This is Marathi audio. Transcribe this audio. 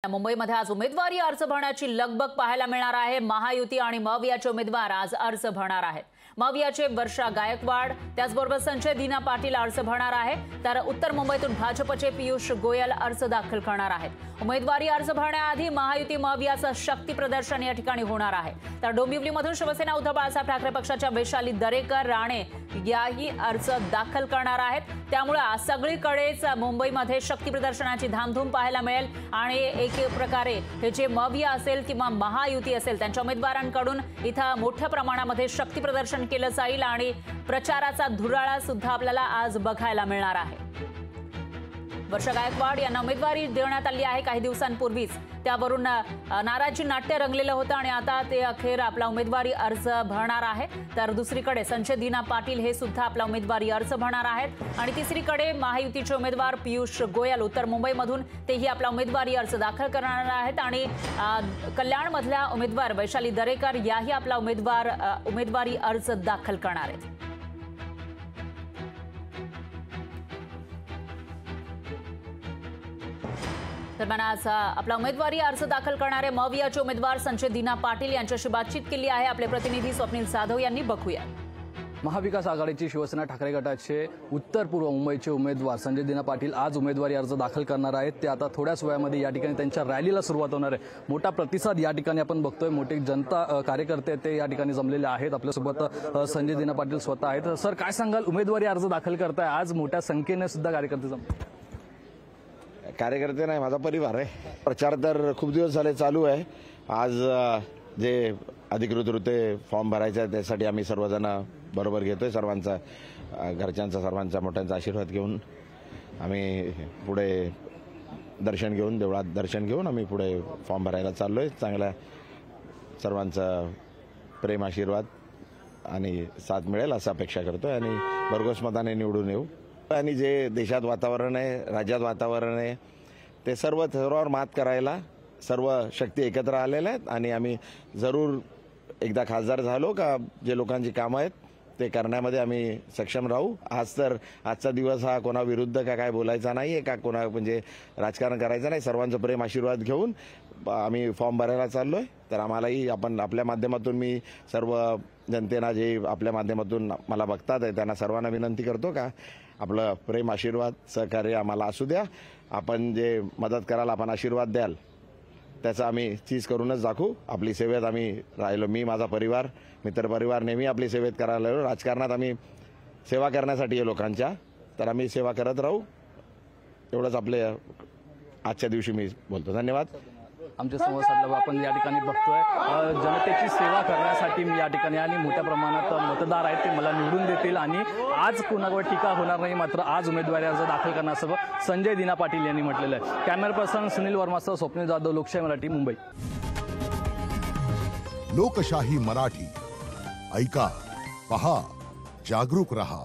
मुंबईमध्ये आज उमेदवारी अर्ज भरण्याची लगबग पाहायला मिळणार आहे। महायुती आणि मवियाचे उमेदवार आज अर्ज भरणार आहेत। मवियाचे वर्षा गायकवाड त्याचबरोबर संजय दीना पाटील अर्ज भरणार आहे, तर उत्तर मुंबईतून भाजपचे पीयूष गोयल अर्ज दाखल करणार आहेत। उमेदवारी अर्ज भरण्याआधी महायुती मवियाचं शक्ती प्रदर्शन या ठिकाणी होणार आहे। तर डोंबिवलीमधून शिवसेना उद्धव बाळासाहेब ठाकरे पक्षाच्या वैशाली दरेकर राणे याही अर्ज दाखल करणार आहेत। त्यामुळे आज सगळीकडेच मुंबईमध्ये शक्ती प्रदर्शनाची धामधूम पाहायला मिळेल आणि एक प्रकारे हे जे मविया असेल किंवा महायुती असेल त्यांच्या उमेदवारांकडून इथं मोठ्या प्रमाणामध्ये शक्ती प्रदर्शन केलं जाईल आणि प्रचाराचा धुराळा सुद्धा आपल्याला आज बघायला मिळणार आहे। वर्षा गायकवाड यांना उमेदवारी देण्यात आली आहे काही दिवसांपूर्वीच, त्यावरून नाराजी नाट्य रंगलेलं होतं आणि आता ते अखेर आपला उमेदवारी अर्ज भरणार आहे। तर दुसरीकडे संजय दीना पाटील हे सुद्धा आपला उमेदवारी अर्ज भरणार आहेत आणि तिसरीकडे महायुतीचे उमेदवार पीयूष गोयल उत्तर मुंबईमधून तेही आपला उमेदवारी अर्ज दाखल करणार आहेत आणि कल्याणमधल्या उमेदवार वैशाली दरेकर याही आपला उमेदवारी अर्ज दाखल करणार आहेत। दरम्यान आज आपला उमेदवारी अर्ज दाखल करणारे मवियाचे उमेदवार संजय दीना पाटील यांच्याशी बातचीत केली आहे आपले प्रतिनिधी स्वप्नील जाधव यांनी। बघूया। महाविकास आघाडीची शिवसेना ठाकरे गटाचे उत्तर पूर्व मुंबईचे उमेदवार संजय दीना पाटील आज उमेदवारी अर्ज दाखल करणार आहेत। ते आता थोड्याच वेळामध्ये या ठिकाणी त्यांच्या रॅलीला सुरुवात होणार आहे। मोठा प्रतिसाद या ठिकाणी आपण बघतोय, मोठे जनता कार्यकर्ते ते या ठिकाणी जमलेले आहेत। आपल्यासोबत संजय दीना पाटील स्वतः आहेत। सर, काय सांगाल, उमेदवारी अर्ज दाखल करताय, आज मोठ्या संख्येने सुद्धा कार्यकर्ते जमले? कार्यकर्ते नाही, माझा परिवार आहे। प्रचार तर खूप दिवस झाले चालू आहे। आज जे अधिकृतरीत्या फॉर्म भरायचा आहे त्यासाठी आम्ही सर्वजण बरोबर घेतोय, सर्वांचा घरच्यांचा सर्वांचा मोठ्यांचा आशीर्वाद घेऊन आम्ही पुढे दर्शन घेऊन देवळात दर्शन घेऊन आम्ही पुढे फॉर्म भरायला चाललोय। चांगला सर्वांचा प्रेम आशीर्वाद आणि साथ मिळेल असं अपेक्षा करतोय आणि भरघोस मताने निवडून येऊ। आणि जे देशात वातावरण आहे, राज्यात वातावरण आहे, ते सर्वांवर मात करायला सर्व शक्ती एकत्र आलेल्या आहेत आणि आम्ही जरूर एकदा खासदार झालो का जे लोकांची कामं आहेत ते करण्यामध्ये आम्ही सक्षम राहू। आजचा दिवस हा कोणा विरुद्ध का काय बोलायचा नाहीये का कोणा म्हणजे राजकारण करायचं नाही। सर्वांचं प्रेम आशीर्वाद घेऊन आम्ही फॉर्म भरायला चाललोय। तर आम्हालाही आपण आपल्या माध्यमातून मी सर्व जनतेना जे आपल्या माध्यमातून मला बघतात आहे त्यांना सर्वांना विनंती करतो का आपलं प्रेम आशीर्वाद सहकार्य आम्हाला असू द्या। आपण जे मदत कराल, आपण आशीर्वाद द्याल, त्याचा आम्ही चीज करूनच दाखवू। आपली सेवेत आम्ही राहिलो, मी माझा परिवार मित्रपरिवार नेहमी आपली सेवेत करायला लागलो। राजकारणात आम्ही सेवा करण्यासाठी आहे लोकांच्या, तर आम्ही सेवा करत राहू। एवढंच आपले आजच्या दिवशी मी बोलतो। धन्यवाद। आमच्या संवाद साधला आपण या ठिकाणी बघतोय, जनतेची सेवा करण्यासाठी मी या ठिकाणी आणि मोठ्या प्रमाणात मतदार आहेत ते मला निवडून देतील आणि आज कोणावर टीका होणार नाही। मात्र आज उमेदवारी अर्ज दाखल करण्यासह संजय दीना पाटील यांनी म्हटलेलं आहे। कॅमेरा पर्सन सुनील वर्मासह स्वप्नील जाधव, लोकशाही मराठी, मुंबई। लोकशाही मराठी ऐका, पहा, जागरूक रहा।